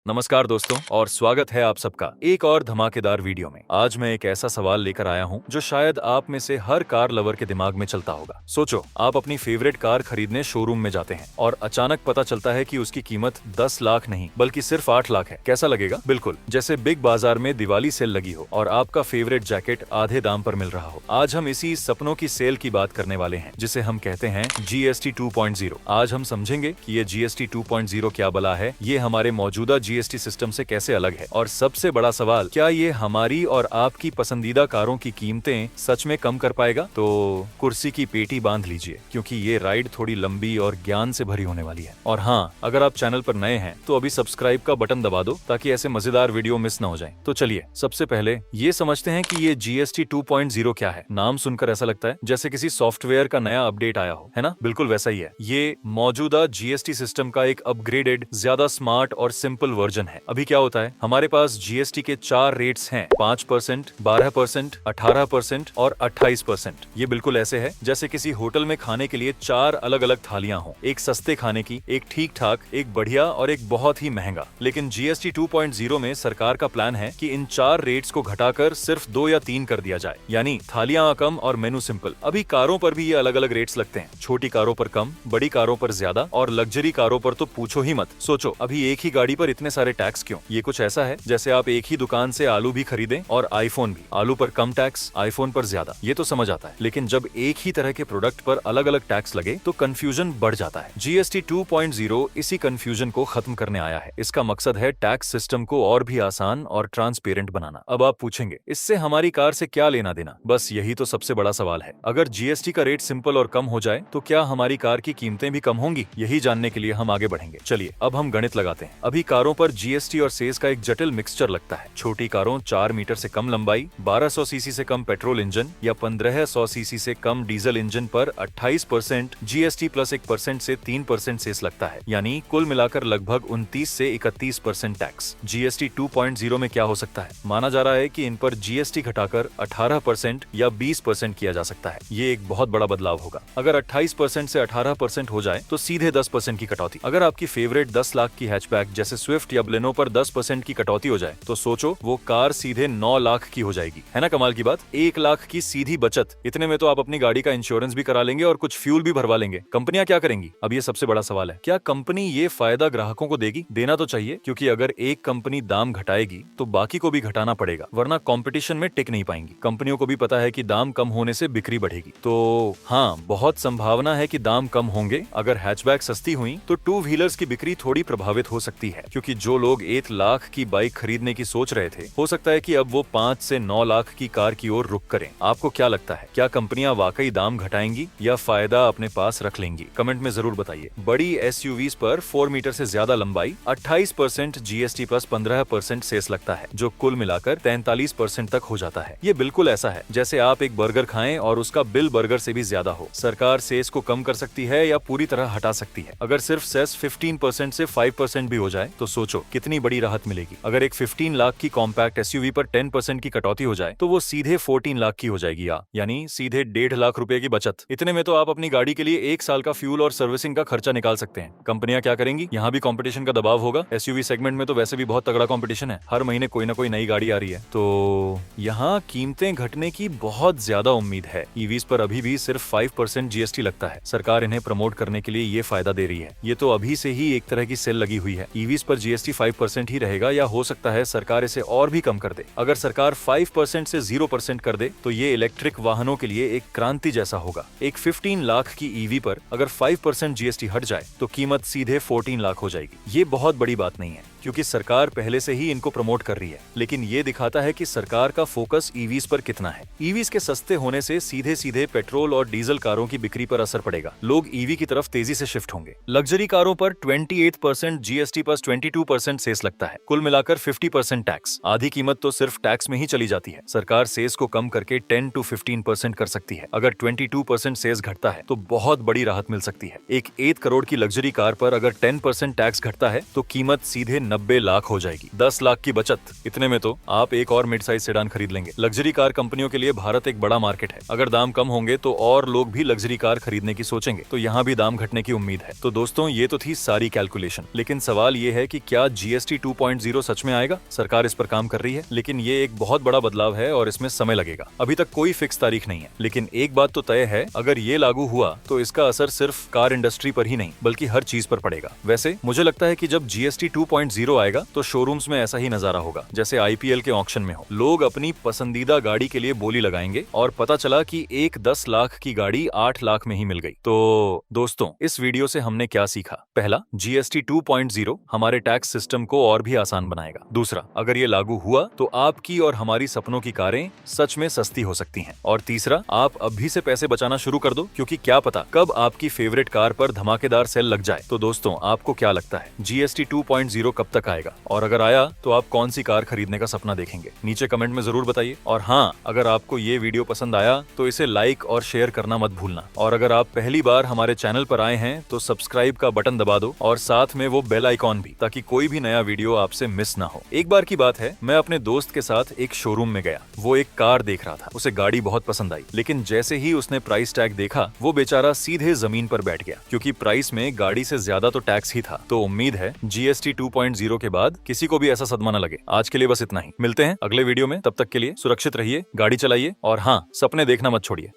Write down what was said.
नमस्कार दोस्तों और स्वागत है आप सबका एक और धमाकेदार वीडियो में। आज मैं एक ऐसा सवाल लेकर आया हूं जो शायद आप में से हर कार लवर के दिमाग में चलता होगा। सोचो, आप अपनी फेवरेट कार खरीदने शोरूम में जाते हैं और अचानक पता चलता है कि उसकी कीमत 10 लाख नहीं बल्कि सिर्फ 8 लाख है। कैसा लगेगा? बिल्कुल जैसे बिग बाजार में दिवाली सेल लगी हो और आपका फेवरेट जैकेट आधे दाम पर मिल रहा हो। आज हम इसी सपनों की सेल की बात करने वाले हैं जिसे हम कहते हैं GST 2.0। आज हम समझेंगे कि ये GST 2.0 क्या बला है, ये हमारे मौजूदा GST सिस्टम से कैसे अलग है, और सबसे बड़ा सवाल, क्या ये हमारी और आपकी पसंदीदा कारों की कीमतें सच में कम कर पाएगा? तो कुर्सी की पेटी बांध लीजिए क्योंकि ये राइड थोड़ी लंबी और ज्ञान से भरी होने वाली है। और हाँ, अगर आप चैनल पर नए हैं तो अभी सब्सक्राइब का बटन दबा दो ताकि ऐसे मजेदार वीडियो मिस न हो जाए। तो चलिए सबसे पहले ये समझते हैं कि ये GST 2.0 क्या है। नाम सुनकर ऐसा लगता है जैसे किसी सॉफ्टवेयर का नया अपडेट आया हो, है ना? बिल्कुल वैसा ही है। ये मौजूदा GST सिस्टम का एक अपग्रेडेड, ज्यादा स्मार्ट और सिंपल वर्जन है। अभी क्या होता है, हमारे पास GST के 4 रेट्स हैं, 5%, 12%, 18% और 28%। ये बिल्कुल ऐसे है जैसे किसी होटल में खाने के लिए 4 अलग अलग थालियां हों, एक सस्ते खाने की, एक ठीक ठाक, एक बढ़िया और एक बहुत ही महंगा। लेकिन GST 2.0 में सरकार का प्लान है कि इन 4 रेट्स को घटाकर सिर्फ 2 या 3 कर दिया जाए, यानी थालियां कम और मेनू सिंपल। अभी कारों पर भी ये अलग अलग रेट्स लगते हैं, छोटी कारों पर कम, बड़ी कारों पर ज्यादा और लग्जरी कारों पर तो पूछो ही मत। सोचो, अभी एक ही गाड़ी पर इतने सारे टैक्स क्यों? ये कुछ ऐसा है जैसे आप एक ही दुकान से आलू भी खरीदें और आईफोन भी, आलू पर कम टैक्स, आईफोन पर ज्यादा। ये तो समझ आता है, लेकिन जब एक ही तरह के प्रोडक्ट पर अलग अलग टैक्स लगे तो कंफ्यूजन बढ़ जाता है। GST 2.0 इसी कंफ्यूजन को खत्म करने आया है। इसका मकसद है टैक्स सिस्टम को और भी आसान और ट्रांसपेरेंट बनाना। अब आप पूछेंगे, इससे हमारी कार से क्या लेना देना? बस यही तो सबसे बड़ा सवाल है। अगर GST का रेट सिंपल और कम हो जाए तो क्या हमारी कार की कीमतें भी कम होंगी? यही जानने के लिए हम आगे बढ़ेंगे। चलिए अब हम गणित लगाते हैं। अभी कारों पर GST और सेस का एक जटिल मिक्सचर लगता है। छोटी कारों 4 मीटर से कम लंबाई, 1200 सीसी से कम पेट्रोल इंजन या 1500 सीसी से कम डीजल इंजन पर 28% GST प्लस 1% से 3% सेस लगता है, यानी कुल मिलाकर लगभग 29 से 31% टैक्स। GST 2.0 में क्या हो सकता है? माना जा रहा है कि इन पर GST घटाकर 18% या 20% किया जा सकता है। ये एक बहुत बड़ा बदलाव होगा। अगर 28% से 18% हो जाए तो सीधे 10% की कटौती। अगर आपकी फेवरेट 10 लाख की हैचबैक जैसे स्विफ्ट या बलेनो पर 10% की कटौती हो जाए तो सोचो, वो कार सीधे 9 लाख की हो जाएगी। है ना कमाल की बात? 1 लाख की सीधी बचत। इतने में तो आप अपनी गाड़ी का इंश्योरेंस भी करा लेंगे और कुछ फ्यूल भी भरवा लेंगे। कंपनियां क्या करेंगी? अब ये सबसे बड़ा सवाल है। क्या कंपनी ये फायदा ग्राहकों को देगी? देना तो चाहिए, क्योंकि अगर एक कंपनी दाम घटाएगी तो बाकी को भी घटाना पड़ेगा, वरना कंपटीशन में टिक नहीं पाएंगी। कंपनियों को भी पता है कि दाम कम होने से बिक्री बढ़ेगी। तो हाँ, बहुत संभावना है कि दाम कम होंगे। अगर हैचबैक सस्ती हुई तो 2 व्हीलर्स की बिक्री थोड़ी प्रभावित हो सकती है, क्योंकि जो लोग 1 लाख की बाइक खरीदने की सोच रहे थे, हो सकता है कि अब वो 5 से 9 लाख की कार की ओर रुख करें। आपको क्या लगता है, क्या कंपनियां वाकई दाम घटाएंगी या फायदा अपने पास रख लेंगी? कमेंट में जरूर बताइए। बड़ी SUVs पर 4 मीटर से ज्यादा लंबाई 28% GST प्लस 15% सेस लगता है, जो कुल मिलाकर 43% तक हो जाता है। ये बिल्कुल ऐसा है जैसे आप एक बर्गर खाएं और उसका बिल बर्गर से भी ज्यादा हो। सरकार सेस को कम कर सकती है या पूरी तरह हटा सकती है। अगर सिर्फ सेस 15% से 5% भी हो जाए तो सोचो कितनी बड़ी राहत मिलेगी। अगर एक 15 लाख की कॉम्पैक्ट SUV पर 10% की कटौती हो जाए तो वो सीधे 14 लाख की हो जाएगी, यानी सीधे 1.5 लाख रुपए की बचत। इतने में तो आप अपनी गाड़ी के लिए 1 साल का फ्यूल और सर्विसिंग का खर्चा निकाल सकते हैं। कंपनियां क्या करेंगी? यहाँ भी कंपटीशन का दबाव होगा। SUV सेगमेंट में तो वैसे भी बहुत तगड़ा कंपटीशन है, हर महीने कोई ना कोई नई गाड़ी आ रही है, तो यहाँ कीमतें घटने की बहुत ज्यादा उम्मीद है। EVs पर अभी भी सिर्फ 5% GST लगता है। सरकार इन्हें प्रमोट करने के लिए ये फायदा दे रही है। ये तो अभी से ही एक तरह की सेल लगी हुई है। EVs पर GST 5% ही रहेगा या हो सकता है सरकार इसे और भी कम कर दे। अगर सरकार 5% से 0% कर दे तो ये इलेक्ट्रिक वाहनों के लिए एक क्रांति जैसा होगा। एक 15 लाख की EV पर अगर 5% GST हट जाए तो कीमत सीधे 14 लाख हो जाएगी। ये बहुत बड़ी बात नहीं है, क्योंकि सरकार पहले से ही इनको प्रमोट कर रही है, लेकिन ये दिखाता है कि सरकार का फोकस EVs पर कितना है। EVs के सस्ते होने से सीधे सीधे पेट्रोल और डीजल कारों की बिक्री पर असर पड़ेगा। लोग EV की तरफ तेजी से शिफ्ट होंगे। लग्जरी कारों पर 28% GST प्लस 22% सेस लगता है, कुल मिलाकर 50% टैक्स। आधी कीमत तो सिर्फ टैक्स में ही चली जाती है। सरकार सेस को कम करके 10 to 15% कर सकती है। अगर 22% सेस घटता है तो बहुत बड़ी राहत मिल सकती है। एक 1 करोड़ की लग्जरी कार पर अगर 10% टैक्स घटता है तो कीमत सीधे 90 लाख हो जाएगी। 10 लाख की बचत, इतने में तो आप एक और मिड साइज सेडान खरीद लेंगे। लग्जरी कार कंपनियों के लिए भारत एक बड़ा मार्केट है। अगर दाम कम होंगे तो और लोग भी लग्जरी कार खरीदने की सोचेंगे, तो यहाँ भी दाम घटने की उम्मीद है। तो दोस्तों, ये तो थी सारी कैलकुलेशन, लेकिन सवाल ये है कि क्या जीएसटी 2.0 सच में आएगा? सरकार इस पर काम कर रही है, लेकिन ये एक बहुत बड़ा बदलाव है और इसमें समय लगेगा। अभी तक कोई फिक्स तारीख नहीं है, लेकिन एक बात तो तय है, अगर ये लागू हुआ तो इसका असर सिर्फ कार इंडस्ट्री पर ही नहीं बल्कि हर चीज पर पड़ेगा। वैसे मुझे लगता है कि जब जीएसटी 2.0 आएगा तो शोरूम्स में ऐसा ही नजारा होगा जैसे आईपीएल के ऑक्शन में हो। लोग अपनी पसंदीदा गाड़ी के लिए बोली लगाएंगे और पता चला कि एक 10 लाख की गाड़ी 8 लाख में ही मिल गई। तो दोस्तों, इस वीडियो से हमने क्या सीखा? पहला, जीएसटी 2.0 हमारे टैक्स सिस्टम को और भी आसान बनाएगा। दूसरा, अगर ये लागू हुआ तो आपकी और हमारी सपनों की कारें सच में सस्ती हो सकती हैं। और तीसरा, आप अभी से पैसे बचाना शुरू कर दो, क्योंकि क्या पता कब आपकी फेवरेट कार पर धमाकेदार सेल लग जाए। तो दोस्तों, आपको क्या लगता है, जीएसटी 2.0 कब तक आएगा? और अगर आया तो आप कौन सी कार खरीदने का सपना देखेंगे? नीचे कमेंट में जरूर बताइए। और हाँ, अगर आपको ये वीडियो पसंद आया तो इसे लाइक और शेयर करना मत भूलना। और अगर आप पहली बार हमारे चैनल पर आए हैं तो सब्सक्राइब का बटन दबा दो और साथ में वो बेल आइकॉन भी, ताकि कोई भी नया वीडियो आपसे मिस ना हो। एक बार की बात है, मैं अपने दोस्त के साथ एक शोरूम में गया। वो एक कार देख रहा था। उसे गाड़ी बहुत पसंद आई, लेकिन जैसे ही उसने प्राइस टैग देखा, वो बेचारा सीधे जमीन पर बैठ गया, क्योंकि प्राइस में गाड़ी से ज्यादा तो टैक्स ही था। तो उम्मीद है जीएसटी 2.0 के बाद किसी को भी ऐसा सदमा न लगे। आज के लिए बस इतना ही। मिलते हैं अगले वीडियो में, तब तक के लिए सुरक्षित रहिए, गाड़ी चलाइए और हाँ, सपने देखना मत छोड़िए।